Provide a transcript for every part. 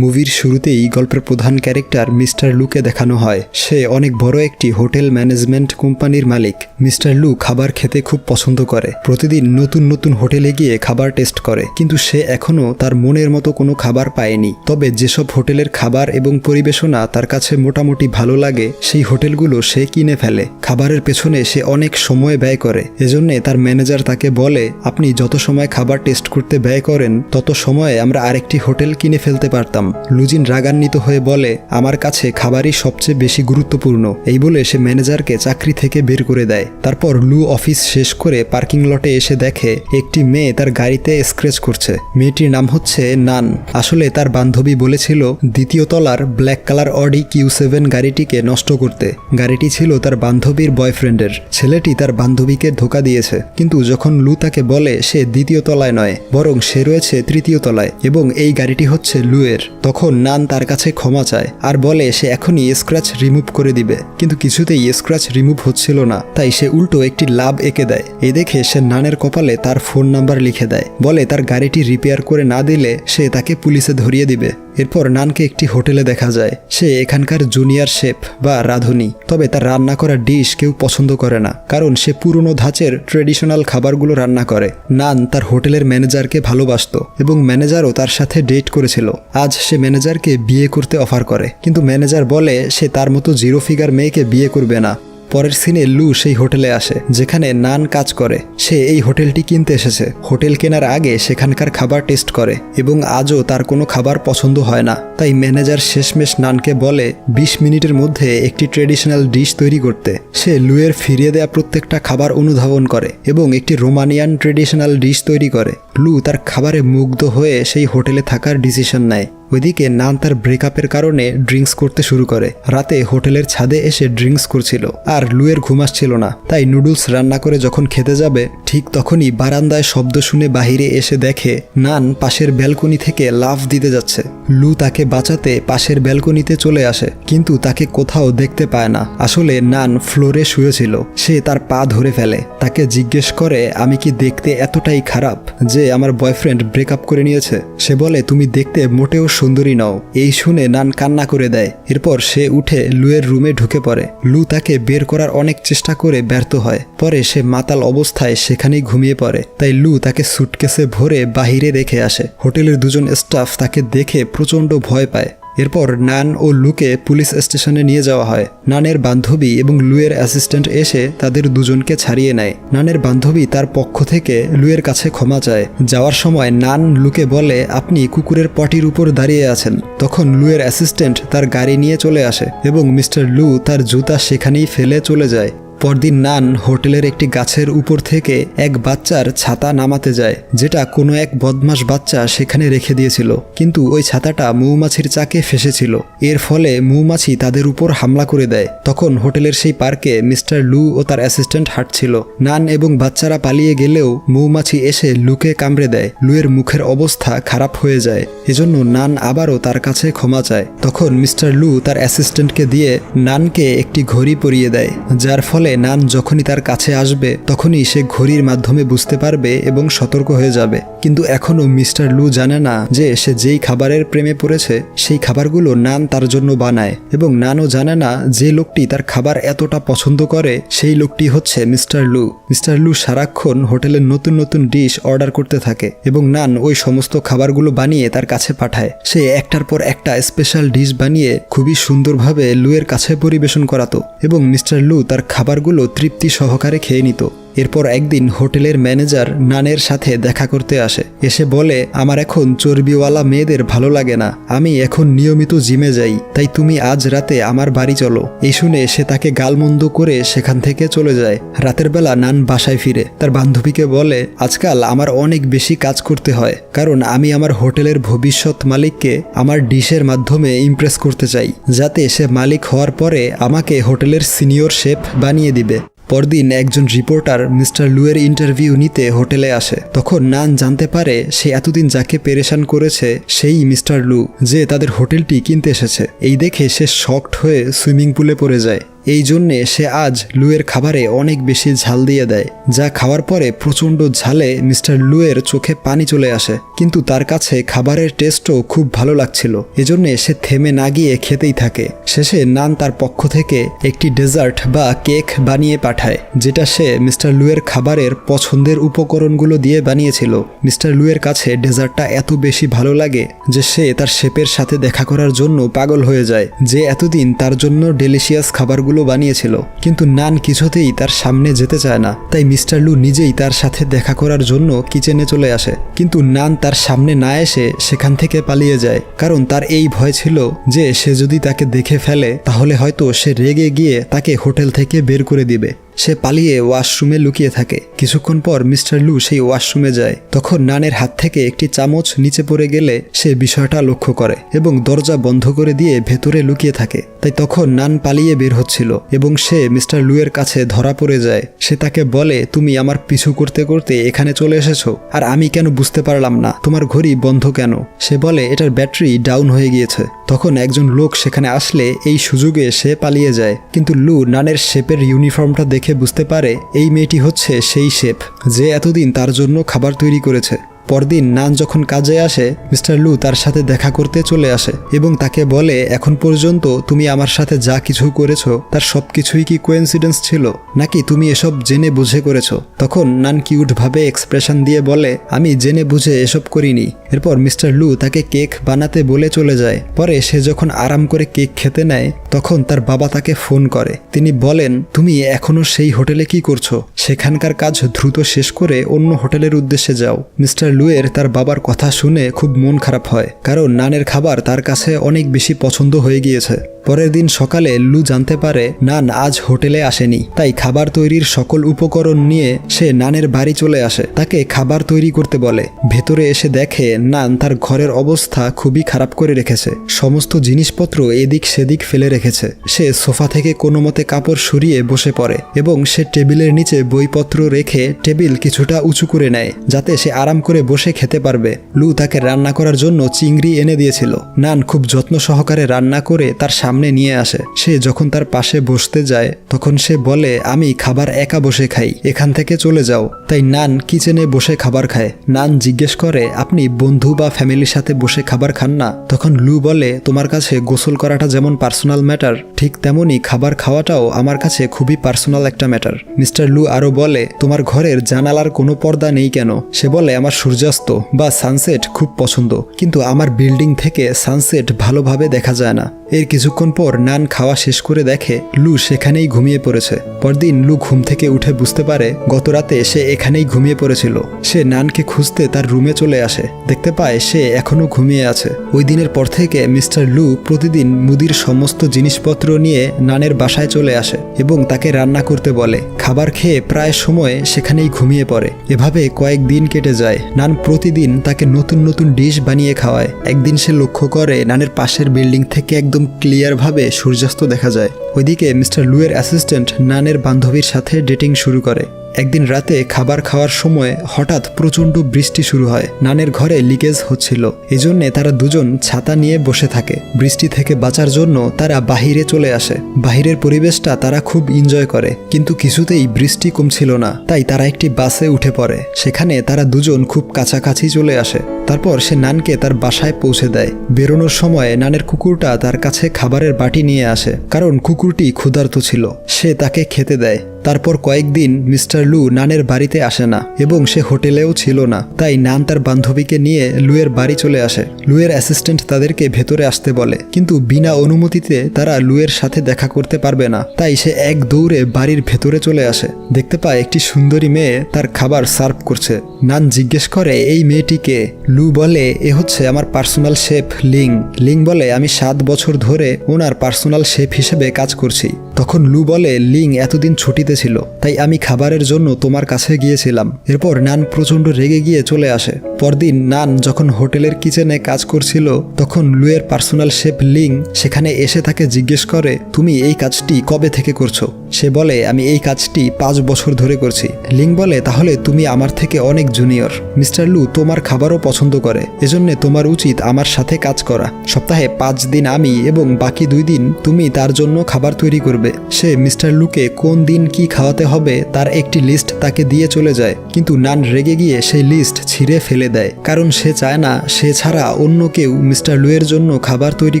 মুভির শুরুতেই গল্পের প্রধান ক্যারেক্টার মিস্টার লুকে দেখানো হয়। সে অনেক বড় একটি হোটেল ম্যানেজমেন্ট কোম্পানির মালিক। মিস্টার লু খাবার খেতে খুব পছন্দ করে। প্রতিদিন নতুন নতুন হোটেলে গিয়ে খাবার টেস্ট করে, কিন্তু সে এখনও তার মনের মতো কোনো খাবার পায়নি। তবে যেসব হোটেলের খাবার এবং পরিবেশনা তার কাছে মোটামুটি ভালো লাগে সেই হোটেলগুলো সে কিনে ফেলে। খাবারের পেছনে সে অনেক সময় ব্যয় করে। এজন্য তার ম্যানেজার তাকে বলে, আপনি যত সময় খাবার টেস্ট করতে ব্যয় করেন তত সময়ে আমরা আরেকটি হোটেল কিনে ফেলতে পারতাম। লুজিন রাগান্বিত হয়ে বলে, আমার কাছে খাবারই সবচেয়ে বেশি গুরুত্বপূর্ণ। এই বলে সে ম্যানেজারকে চাকরি থেকে বের করে দেয়। তারপর লু অফিস শেষ করে পার্কিং লটে এসে দেখে একটি মেয়ে তার গাড়িতে স্ক্র্যাচ করছে। মেয়েটির নাম হচ্ছে নান। আসলে তার বান্ধবী বলেছিল দ্বিতীয় তলার ব্ল্যাক কালার অডি Q7 গাড়িটিকে নষ্ট করতে। গাড়িটি ছিল তার বান্ধবীর বয়ফ্রেন্ডের। ছেলেটি তার বান্ধবীকে ধোঁকা দিয়েছে, কিন্তু যখন লু তাকে বলে সে দ্বিতীয় তলায় নয়, বরং সে রয়েছে তৃতীয় তলায় এবং এই গাড়িটি হচ্ছে লুয়ের, তখন নান তার কাছে ক্ষমা চায় আর বলে সে এখনই স্ক্র্যাচ রিমুভ করে দিবে। কিন্তু কিছুতেই স্ক্র্যাচ রিমুভ হচ্ছিল না, তাই সে উল্টো একটি লাভ এঁকে দেয়। এই দেখে সে নানের কপালে তার ফোন নাম্বার লিখে দেয়। বলে তার গাড়িটি রিপেয়ার করে না দিলে সে তাকে পুলিশে ধরিয়ে দিবে। এরপর নানকে একটি হোটেলে দেখা যায়। সে এখানকার জুনিয়র শেফ বা রাঁধুনি। তবে তার রান্না করা ডিশ কেউ পছন্দ করে না, কারণ সে পুরনো ধাঁচের ট্রেডিশনাল খাবারগুলো রান্না করে। নান তার হোটেলের ম্যানেজারকে ভালোবাসত এবং ম্যানেজারও তার সাথে ডেট করেছিল। আজ সে ম্যানেজারকে বিয়ে করতে অফার করে, কিন্তু ম্যানেজার বলে সে তার মতো জিরো ফিগার মেয়েকে বিয়ে করবে না। পরের সিনে লু সেই হোটেলে আসে যেখানে নান কাজ করে। সে এই হোটেলটি কিনতে এসেছে। হোটেল কেনার আগে সেখানকার খাবার টেস্ট করে এবং আজও তার কোনো খাবার পছন্দ হয় না। তাই ম্যানেজার শেষমেশ নানকে বলে 20 মিনিটের মধ্যে একটি ট্রেডিশনাল ডিশ তৈরি করতে। সে লুয়ের ফিরিয়ে দেয়া প্রত্যেকটা খাবার অনুধাবন করে এবং একটি রোমানিয়ান ট্রেডিশনাল ডিশ তৈরি করে। লু তার খাবারে মুগ্ধ হয়ে সেই হোটেলে থাকার ডিসিশন নেয়। ওইদিকে নান তার ব্রেকআপের কারণে ড্রিঙ্কস করতে শুরু করে। রাতে হোটেলের ছাদে এসে ড্রিঙ্কস করছিল আর লুয়ের ঘুম আসছিল না, তাই নুডলস রান্না করে যখন খেতে যাবে ঠিক তখনই বারান্দায় শব্দ শুনে বাহিরে এসে দেখে নান পাশের ব্যালকনি থেকে লাফ দিতে যাচ্ছে। লু তাকে বাঁচাতে পাশের ব্যালকনিতে চলে আসে, কিন্তু তাকে কোথাও দেখতে পায় না। আসলে নান ফ্লোরে শুয়েছিল। সে তার পা ধরে ফেলে। তাকে জিজ্ঞেস করে, আমি কি দেখতে এতটাই খারাপ যে আমার বয়ফ্রেন্ড ব্রেকআপ করে নিয়েছে? সে বলে, তুমি দেখতে মোটেও সুন্দরী নও। এই শুনে নান কান্না করে দেয়। এরপর সে উঠে লুয়ের রুমে ঢুকে পড়ে। লু তাকে বের করার অনেক চেষ্টা করে ব্যর্থ হয়। পরে সে মাতাল অবস্থায় সেখানেই ঘুমিয়ে পড়ে। তাই লু তাকে সুটকেসে ভরে বাহিরে রেখে আসে। হোটেলের দুজন স্টাফ তাকে দেখে প্রচণ্ড ভয় পায়। এরপর নান ও লুকে পুলিশ স্টেশনে নিয়ে যাওয়া হয়। নানের বান্ধবী এবং লুয়ের অ্যাসিস্ট্যান্ট এসে তাদের দুজনকে ছাড়িয়ে নেয়। নানের বান্ধবী তার পক্ষ থেকে লুয়ের কাছে ক্ষমা চায়। যাওয়ার সময় নান লুকে বলে, আপনি কুকুরের পটির উপর দাঁড়িয়ে আছেন। তখন লুয়ের অ্যাসিস্ট্যান্ট তার গাড়ি নিয়ে চলে আসে এবং মিস্টার লু তার জুতা সেখানেই ফেলে চলে যায়। পরদিন নান হোটেলের একটি গাছের উপর থেকে এক বাচ্চার ছাতা নামাতে যায়, যেটা কোনো এক বদমাশ বাচ্চা সেখানে রেখে দিয়েছিল। কিন্তু ওই ছাতাটা মৌমাছির চাকে ফেসেছিল। এর ফলে মৌমাছি তাদের উপর হামলা করে দেয়। তখন হোটেলের সেই পার্কে মিস্টার লু ও তার অ্যাসিস্ট্যান্ট হাঁটছিল। নান এবং বাচ্চারা পালিয়ে গেলেও মৌমাছি এসে লুকে কামড়ে দেয়। লুয়ের মুখের অবস্থা খারাপ হয়ে যায়। এজন্য নান আবারও তার কাছে ক্ষমা চায়। তখন মিস্টার লু তার অ্যাসিস্ট্যান্টকে দিয়ে নানকে একটি ঘড়ি পরিয়ে দেয়, যার ফলে নান যখনই তার কাছে আসবে তখনই সে ঘড়ির মাধ্যমে বুঝতে পারবে এবং সতর্ক হয়ে যাবে। কিন্তু এখনও মিস্টার লু জানে না যে সে যেই খাবারের প্রেমে পড়েছে সেই খাবারগুলো নান তার জন্য বানায়, এবং নানও জানে না যে লোকটি তার খাবার এতটা পছন্দ করে সেই লোকটি হচ্ছে মিস্টার লু। মিস্টার লু সারাক্ষণ হোটেলের নতুন নতুন ডিশ অর্ডার করতে থাকে এবং নান ওই সমস্ত খাবারগুলো বানিয়ে তার কাছে পাঠায়। সে একটার পর একটা স্পেশাল ডিশ বানিয়ে খুবই সুন্দরভাবে লুয়ের কাছে পরিবেশন করাতো এবং মিস্টার লু তার খাবারগুলো তৃপ্তি সহকারে খেয়ে নিত। এরপর একদিন হোটেলের ম্যানেজার নানের সাথে দেখা করতে আসে। এসে বলে, আমার এখন চর্বিওয়ালা মেয়েদের ভালো লাগে না। আমি এখন নিয়মিত জিমে যাই, তাই তুমি আজ রাতে আমার বাড়ি চলো। এই শুনে সে তাকে গালমন্দ করে সেখান থেকে চলে যায়। রাতের বেলা নান বাসায় ফিরে তার বান্ধবীকে বলে, আজকাল আমার অনেক বেশি কাজ করতে হয়, কারণ আমি আমার হোটেলের ভবিষ্যৎ মালিককে আমার ডিশের মাধ্যমে ইমপ্রেস করতে চাই, যাতে সে মালিক হওয়ার পরে আমাকে হোটেলের সিনিয়র শেফ বানিয়ে দিবে। পরদিন একজন রিপোর্টার মিস্টার লুয়ের ইন্টারভিউ নিতে হোটেলে আসে। তখন নান জানতে পারে সে এতদিন যাকে পেরেশান করেছে সেই মিস্টার লু, যে তাদের হোটেলটি কিনতে এসেছে। এই দেখে সে শকড হয়ে সুইমিং পুলে পড়ে যায়। এই জন্যে সে আজ লুয়ের খাবারে অনেক বেশি ঝাল দিয়ে দেয়, যা খাওয়ার পরে প্রচণ্ড ঝালে মিস্টার লুয়ের চোখে পানি চলে আসে। কিন্তু তার কাছে খাবারের টেস্টও খুব ভালো লাগছিল, এজন্যে সে থেমে না গিয়ে খেতেই থাকে। শেষে নান তার পক্ষ থেকে একটি ডেজার্ট বা কেক বানিয়ে পাঠায়, যেটা সে মিস্টার লুয়ের খাবারের পছন্দের উপকরণগুলো দিয়ে বানিয়েছিল। মিস্টার লুয়ের কাছে ডেজার্টটা এত বেশি ভালো লাগে যে সে তার শেফের সাথে দেখা করার জন্য পাগল হয়ে যায়, যে এতদিন তার জন্য ডেলিশিয়াস খাবারগুলো বানিয়েছিল। কিন্তু নান কিছুতেই তার সামনে যেতে চায় না, তাই মিস্টার লু নিজেই তার সাথে দেখা করার জন্য কিচেনে চলে আসে। কিন্তু নান তার সামনে না এসে সেখান থেকে পালিয়ে যায়, কারণ তার এই ভয় ছিল যে সে যদি তাকে দেখে ফেলে তাহলে হয়তো সে রেগে গিয়ে তাকে হোটেল থেকে বের করে দিবে। সে পালিয়ে ওয়াশরুমে লুকিয়ে থাকে। কিছুক্ষণ পর মিস্টার লু সেই ওয়াশরুমে যায়। তখন নানের হাত থেকে একটি চামচ নিচে পড়ে গেলে সে বিষয়টা লক্ষ্য করে এবং দরজা বন্ধ করে দিয়ে ভেতরে লুকিয়ে থাকে। তাই তখন নান পালিয়ে বের হচ্ছিল এবং সে মিস্টার লুয়ের কাছে ধরা পড়ে যায়। সে তাকে বলে, তুমি আমার পিছু করতে করতে এখানে চলে এসেছো, আর আমি কেন বুঝতে পারলাম না, তোমার ঘড়ি বন্ধ কেন? সে বলে, এটার ব্যাটারি ডাউন হয়ে গিয়েছে। তখন একজন লোক সেখানে আসলে এই সুযোগে সে পালিয়ে যায়। কিন্তু লু নানের শেফের ইউনিফর্মটা দেখে বুঝতে পারে এই মেয়েটি হচ্ছে সেই শেফ যে এতদিন তার জন্য খাবার তৈরি করেছে। পরদিন নান যখন কাজে আসে, মিস্টার লু তার সাথে দেখা করতে চলে আসে এবং তাকে বলে, এখন পর্যন্ত তুমি আমার সাথে যা কিছু করেছো তার সবকিছুই কি কোইন্সিডেন্স ছিল, নাকি তুমি এসব জেনে বুঝে করেছো? তখন নান কিউটভাবে এক্সপ্রেশন দিয়ে বলে, আমি জেনে বুঝে এসব করিনি। এরপর মিস্টার লু তাকে কেক বানাতে বলে চলে যায়। পরে সে যখন আরাম করে কেক খেতে নেয় তখন তার বাবা তাকে ফোন করে। তিনি বলেন, তুমি এখনো সেই হোটেলে কি করছো? সেখানকার কাজ দ্রুত শেষ করে অন্য হোটেলের উদ্দেশ্যে যাও। মিস্টার লুয়ের তার বাবার কথা শুনে খুব মন খারাপ হয়, কারণ নানের খাবার তার কাছে অনেক বেশি পছন্দ হয়ে গিয়েছে। পরের দিন সকালে লু জানতে পারে নান আজ হোটেলে আসেনি, তাই খাবার তৈরির সকল উপকরণ নিয়ে সে নানের বাড়ি চলে আসে। তাকে খাবার তৈরি করতে বলে। ভেতরে এসে দেখে নান তার ঘরের অবস্থা খুবই খারাপ করে রেখেছে। সমস্ত জিনিসপত্র এদিক সেদিক ফেলে রেখেছে। সে সোফা থেকে কোনো মতে কাপড় সরিয়ে বসে পড়ে এবং সে টেবিলের নিচে বইপত্র রেখে টেবিল কিছুটা উঁচু করে নেয়, যাতে সে আরাম করে বসে খেতে পারবে। লু তাকে রান্না করার জন্য চিংড়ি এনে দিয়েছিল। নান খুব যত্ন সহকারে রান্না করে তার সামনে নিয়ে আসে। সে যখন তার পাশে বসতে যায় তখন সে বলে, আমি খাবার একা বসে খাই, এখান থেকে চলে যাও। তাই নান কিচেনে বসে খাবার খায়। নান জিজ্ঞেস করে, আপনি বন্ধু বা ফ্যামিলির সাথে বসে খাবার খান না? তখন লু বলে, তোমার কাছে গোসল করাটা যেমন পার্সোনাল ম্যাটার, ঠিক তেমনই খাবার খাওয়াটাও আমার কাছে খুবই পার্সোনাল একটা ম্যাটার। মিস্টার লু আরো বলে, তোমার ঘরের জানালার কোনো পর্দা নেই কেন? সে বলে, আমার সূর্যাস্ত বা সানসেট খুব পছন্দ, কিন্তু আমার বিল্ডিং থেকে সানসেট ভালোভাবে দেখা যায় না। এর কিছুক্ষণ পর নান খাওয়া শেষ করে দেখে লু সেখানেই ঘুমিয়ে পড়েছে। পরদিন লু ঘুম থেকে উঠে বুঝতে পারে গত রাতে সে এখানেই ঘুমিয়ে পড়েছিল। সে নানকে খুঁজতে তার রুমে চলে আসে। দেখতে পায় সে এখনো ঘুমিয়ে আছে। ওই দিনের পর থেকে মিস্টার লু প্রতিদিন মুদির সমস্ত জিনিসপত্র নিয়ে নানের বাসায় চলে আসে এবং তাকে রান্না করতে বলে। খাবার খেয়ে প্রায় সময় সেখানেই ঘুমিয়ে পড়ে। এভাবে কয়েকদিন কেটে যায়। নান প্রতিদিন তাকে নতুন নতুন ডিশ বানিয়ে খাওয়ায়। একদিন সে লক্ষ্য করে নানের পাশের বিল্ডিং থেকে একদম ক্লিয়ারভাবে সূর্যাস্ত দেখা যায়। ওইদিকে মিস্টার লুয়ের অ্যাসিস্ট্যান্ট নানের বান্ধবীর সাথে ডেটিং শুরু করে। একদিন রাতে খাবার খাওয়ার সময় হঠাৎ প্রচণ্ড বৃষ্টি শুরু হয়। নানের ঘরে লিকেজ হচ্ছিল, এজন্য তারা দুজন ছাতা নিয়ে বসে থাকে। বৃষ্টি থেকে বাঁচার জন্য তারা বাহিরে চলে আসে। বাহিরের পরিবেশটা তারা খুব এনজয় করে, কিন্তু কিছুতেই বৃষ্টি কমছিল না। তাই তারা একটি বাসে উঠে পড়ে। সেখানে তারা দুজন খুব কাছাকাছি চলে আসে। তারপর সে নানকে তার বাসায় পৌঁছে দেয়। বেরোনোর সময় নানের কুকুরটা তার কাছে খাবারের বাটি নিয়ে আসে, কারণ কুকুরটি ক্ষুধার্ত ছিল। সে তাকে খেতে দেয়। তারপর কয়েকদিন মিস্টার লু নানের বাড়িতে আসে না এবং সে হোটেলেও ছিল না। তাই নান তার বান্ধবীকে নিয়ে লুয়ের বাড়ি চলে আসে। লুয়ের অ্যাসিস্ট্যান্ট তাদেরকে ভেতরে আসতে বলে, কিন্তু বিনা অনুমতিতে তারা লুয়ের সাথে দেখা করতে পারবে না। তাই সে এক দৌড়ে বাড়ির ভেতরে চলে আসে। দেখতে পায় একটি সুন্দরী মেয়ে তার খাবার সার্ভ করছে। নান জিজ্ঞেস করে, এই মেয়েটিকে? লু বলে, এ হচ্ছে আমার পার্সোনাল শেফ লিং। লিং বলে, আমি 7 বছর ধরে ওনার পার্সোনাল শেফ হিসেবে কাজ করছি। তখন লু বলে, লিং এতদিন ছুটিতে ছিল, তাই আমি খাবারের জন্য তোমার কাছে গিয়েছিলাম। এরপর নান প্রচণ্ড রেগে গিয়ে চলে আসে। পরদিন নান যখন হোটেলের কিচেনে কাজ করছিল তখন লুয়ের পার্সোনাল শেফ লিং সেখানে এসে তাকে জিজ্ঞেস করে, তুমি এই কাজটি কবে থেকে করছো? সে বলে, আমি এই কাজটি 5 বছর ধরে করছি। লিং বলে, তাহলে তুমি আমার থেকে অনেক জুনিয়র। মিস্টার লু তোমার খাবারও পছন্দ করে, এজন্য তোমার উচিত আমার সাথে কাজ করা। সপ্তাহে 5 দিন আমি এবং বাকি 2 দিন তুমি তার জন্য খাবার তৈরি করবে। হবে। সে মিস্টার লুকে কোন দিন কি খাওয়াতে হবে তার একটি লিস্ট তাকে দিয়ে চলে যায়, কিন্তু নান রেগে গিয়ে সেই লিস্ট ছিঁড়ে ফেলে দেয়, কারণ সে চায় না সে ছাড়া অন্য কেউ মিস্টার লুয়ের জন্য খাবার তৈরি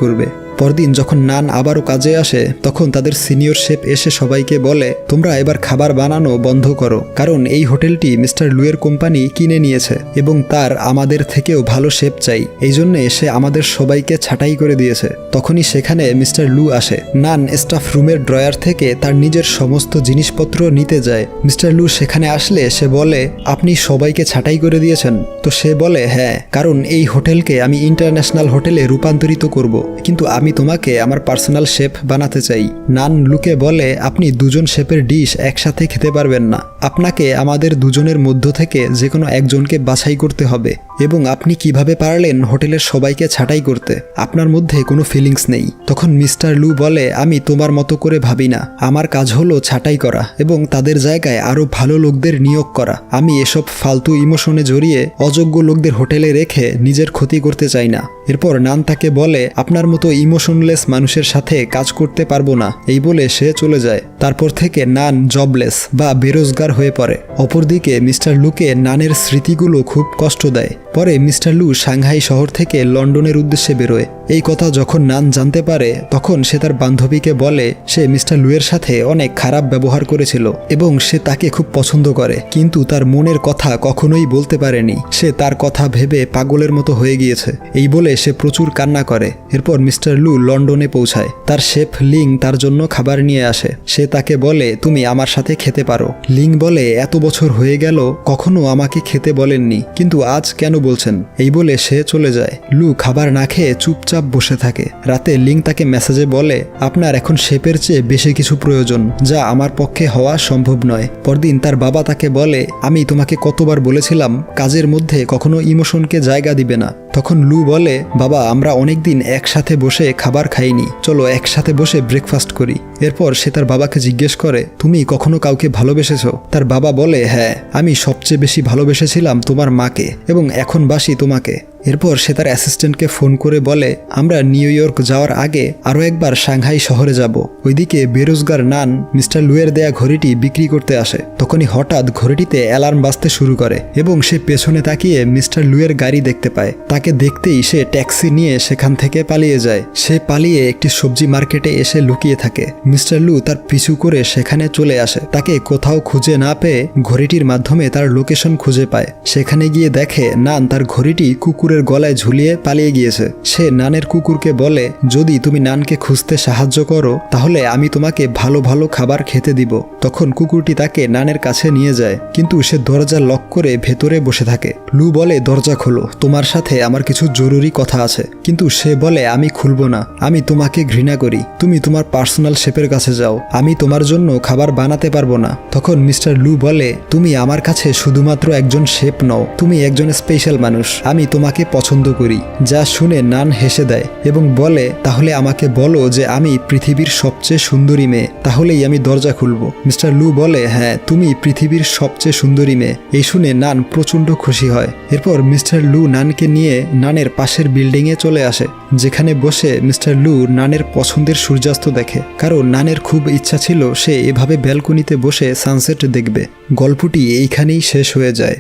করবে। পরদিন যখন নান আবারও কাজে আসে, তখন তাদের সিনিয়র শেফ এসে সবাইকে বলে, তোমরা এবার খাবার বানানো বন্ধ করো, কারণ এই হোটেলটি মিস্টার লুয়ের কোম্পানি কিনে নিয়েছে এবং তার আমাদের থেকেও ভালো শেফ চাই, এই জন্যে সে আমাদের সবাইকে ছাঁটাই করে দিয়েছে। তখনই সেখানে মিস্টার লু আসে। নান স্টাফ রুমের ড্রয়ার থেকে তার নিজের সমস্ত জিনিসপত্র নিতে যায়। মিস্টার লু সেখানে আসলে সে বলে, আপনি সবাইকে ছাঁটাই করে দিয়েছেন? তো সে বলে, হ্যাঁ, কারণ এই হোটেলকে আমি ইন্টারন্যাশনাল হোটেলে রূপান্তরিত করব, কিন্তু আমি তোমাকে আমার পার্সোনাল শেফ বানাতে চাই। নান লুকে বলে, আপনি দুজন শেফের ডিশ একসাথে খেতে পারবেন না, আপনাকে আমাদের দুজনের মধ্য থেকে যে কোনো একজনকে বাছাই করতে হবে। এবং আপনি কিভাবে পারলেন হোটেলের সবাইকে ছাঁটাই করতে? আপনার মধ্যে কোনো ফিলিংস নেই। তখন মিস্টার লু বলে, আমি তোমার মতো করে ভাবি না, আমার কাজ হলো ছাঁটাই করা এবং তাদের জায়গায় আরও ভালো লোকদের নিয়োগ করা। আমি এসব ফালতু ইমোশনে জড়িয়ে অযোগ্য লোকদের হোটেলে রেখে নিজের ক্ষতি করতে চাই না। এরপর নান তাকে বলে, আপনার মতো ইমোশনলেস মানুষের সাথে কাজ করতে পারবো না, এই বলে সে চলে যায়। তারপর থেকে নান জবলেস বা বেরোজগার হয়ে পড়ে। অপরদিকে মিস্টার লুকে নানের স্মৃতিগুলো খুব কষ্ট দেয়। পরে মিস্টার লু সাংহাই শহর থেকে লন্ডনের উদ্দেশ্যে বেরোয়। এই কথা যখন নান জানতে পারে, তখন সে তার বান্ধবীকে বলে সে মিস্টার লুয়ের সাথে অনেক খারাপ ব্যবহার করেছিল এবং সে তাকে খুব পছন্দ করে, কিন্তু তার মনের কথা কখনোই বলতে পারেনি। সে তার কথা ভেবে পাগলের মতো হয়ে গিয়েছে, এই বলে সে প্রচুর কান্না করে। এরপর মিস্টার লু লন্ডনে পৌঁছায়। তার শেফ লিং তার জন্য খাবার নিয়ে আসে। সে তাকে বলে, তুমি আমার সাথে খেতে পারো। লিং বলে, এত বছর হয়ে গেল কখনো আমাকে খেতে বলেননি, কিন্তু আজ কেন বলছেন? এই বলে সে চলে যায়। লু খাবার না খেয়ে চুপচাপ বসে থাকে। রাতে লিং তাকে মেসেজে বলে, আপনার এখন শেফের চেয়ে বেশি কিছু প্রয়োজন, যা আমার পক্ষে হওয়া সম্ভব নয়। পরদিন তার বাবা তাকে বলে, আমি তোমাকে কতবার বলেছিলাম কাজের মধ্যে কখনো ইমোশনকে জায়গা দিবে না। তখন লু বলে, বাবা, আমরা অনেকদিন একসাথে বসে খাবার খাইনি, চলো একসাথে বসে ব্রেকফাস্ট করি। এরপর সে তার বাবাকে জিজ্ঞেস করে, তুমি কখনো কাউকে ভালোবেসেছো? তার বাবা বলে, হ্যাঁ, আমি সবচেয়ে বেশি ভালোবেসেছিলাম তোমার মাকে এবং এখন বাসি তোমাকে। এরপর সে তার অ্যাসিস্ট্যান্টকে ফোন করে বলে, আমরা নিউ ইয়র্ক যাওয়ার আগে আরও একবার সাংহাই শহরে যাব। ওইদিকে বেরোজগার নান মিস্টার লুয়ের দেয়া ঘড়িটি বিক্রি করতে আসে। তখনই হঠাৎ ঘড়িটিতে অ্যালার্ম বাজতে শুরু করে এবং সে পেছনে তাকিয়ে মিস্টার লুয়ের গাড়ি দেখতে পায়। তাকে দেখতেই সে ট্যাক্সি নিয়ে সেখান থেকে পালিয়ে যায়। সে পালিয়ে একটি সবজি মার্কেটে এসে লুকিয়ে থাকে। মিস্টার লু তার পিছু করে সেখানে চলে আসে। তাকে কোথাও খুঁজে না পেয়ে ঘড়িটির মাধ্যমে তার লোকেশন খুঁজে পায়। সেখানে গিয়ে দেখে নান তার ঘড়িটি কুকুরের গলায় ঝুলিয়ে পালিয়ে গিয়েছে। সে নানের কুকুরকে বলে, যদি তুমি নানকে খুঁজতে সাহায্য করো তাহলে আমি তোমাকে ভালো ভালো খাবার খেতে দিব। তখন কুকুরটি তাকে নানের কাছে নিয়ে যায়, কিন্তু সে দরজা লক করে ভেতরে বসে থাকে। লু বলে, দরজা খোলো, তোমার সাথে আমার কিছু জরুরি কথা আছে। কিন্তু সে বলে, আমি খুলবো না, আমি তোমাকে ঘৃণা করি, তুমি তোমার পার্সোনাল শেফের কাছে যাও, আমি তোমার জন্য খাবার বানাতে পারবো না। তখন মিস্টার লু বলে, তুমি আমার কাছে শুধুমাত্র একজন শেফ নও, তুমি একজন স্পেশাল মানুষ, আমি তোমাকে পছন্দ করি। যা শুনে নান হেসে দেয় এবং বলে, তাহলে আমাকে বলো যে আমি পৃথিবীর সবচেয়ে সুন্দরী মেয়ে, তাহলেই আমি দরজা খুলবো। মিস্টার লু বলে, হ্যাঁ, তুমি পৃথিবীর সবচেয়ে সুন্দরী মেয়ে। এই শুনে নান প্রচণ্ড খুশি হয়। এরপর মিস্টার লু নানকে নিয়ে নানের পাশের বিল্ডিংয়ে চলে আসে, যেখানে বসে মিস্টার লু নানের পছন্দের সূর্যাস্ত দেখে, কারণ নানের খুব ইচ্ছা ছিল সে এভাবে ব্যালকনিতে বসে সানসেট দেখবে। গল্পটি এইখানেই শেষ হয়ে যায়।